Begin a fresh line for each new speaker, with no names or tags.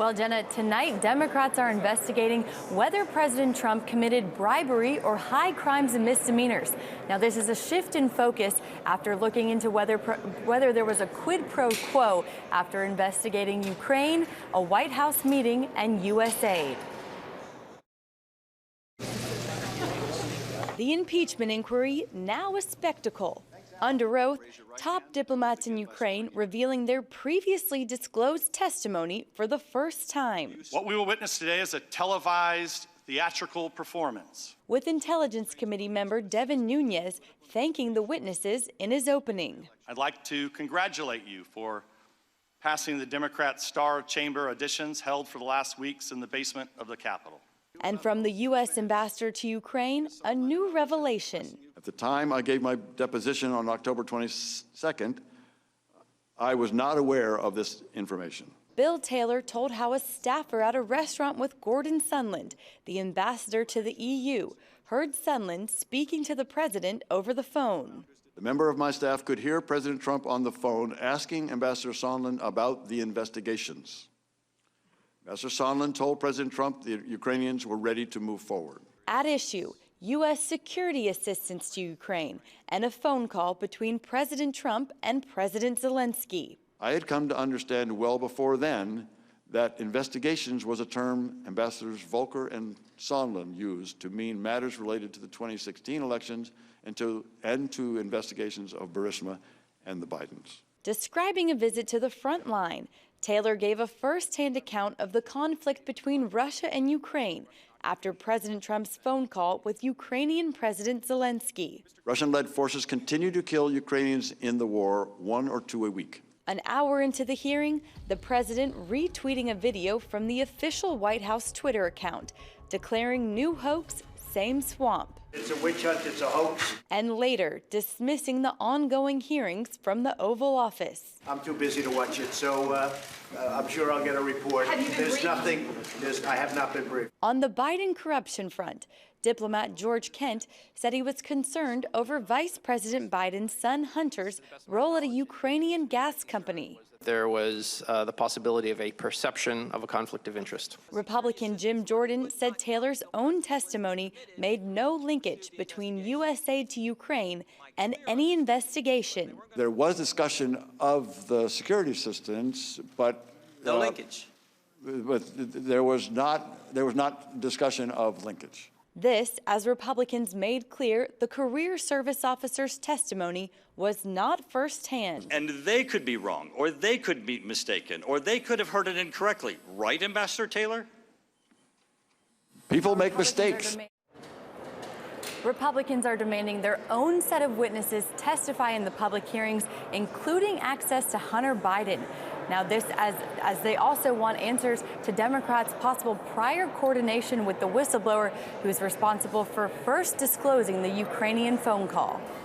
Well, Jenna, tonight Democrats are investigating whether President Trump committed bribery or high crimes and misdemeanors. Now, this is a shift in focus after looking into whether there was a quid pro quo after investigating Ukraine, a White House meeting, and U.S. aid. The impeachment inquiry, now a spectacle. Under oath, top diplomats in Ukraine revealing their previously disclosed testimony for the first time.
What we will witness today is a televised theatrical performance.
With Intelligence Committee member Devin Nunes thanking the witnesses in his opening.
I'd like to congratulate you for passing the Democrat Star Chamber auditions held for the last weeks in the basement of the Capitol.
And from the U.S. ambassador to Ukraine, a new revelation.
At the time I gave my deposition on October 22nd, I was not aware of this information.
Bill Taylor told how a staffer at a restaurant with Gordon Sondland, the ambassador to the EU, heard Sondland speaking to the president over the phone.
A member of my staff could hear President Trump on the phone asking Ambassador Sondland about the investigations. Ambassador Sondland told President Trump the Ukrainians were ready to move forward.
At issue, U.S. security assistance to Ukraine and a phone call between President Trump and President Zelensky.
I had come to understand well before then that investigations was a term Ambassadors Volker and Sondland used to mean matters related to the 2016 elections and to investigations of Burisma and the Bidens.
Describing a visit to the front line, Taylor gave a first-hand account of the conflict between Russia and Ukraine after President Trump's phone call with Ukrainian President Zelensky.
Russian-led forces continue to kill Ukrainians in the war, 1 or 2 a week.
An hour into the hearing, the president retweeting a video from the official White House Twitter account, declaring new hoax, same swamp.
It's a witch hunt, it's a hoax.
And later, dismissing the ongoing hearings from the Oval Office.
I'm too busy to watch it, so I'm sure I'll get a report.
Have you been
briefed? I have not been briefed.
On the Biden corruption front, diplomat George Kent said he was concerned over Vice President Biden's son Hunter's role at a Ukrainian gas company.
There was the possibility of a perception of a conflict of interest.
Republican Jim Jordan said Taylor's own testimony made no linkage between U.S. aid to Ukraine and any investigation.
There was discussion of the security assistance, but
no linkage.
But there was not discussion of linkage.
This, as Republicans made clear the career service officer's testimony was not firsthand.
And they could be wrong, or they could be mistaken, or they could have heard it incorrectly. Right, Ambassador Taylor?
People make mistakes.
Republicans are demanding their own set of witnesses testify in the public hearings, including access to Hunter Biden. Now, this as they also want answers to Democrats' possible prior coordination with the whistleblower who's responsible for first disclosing the Ukrainian phone call.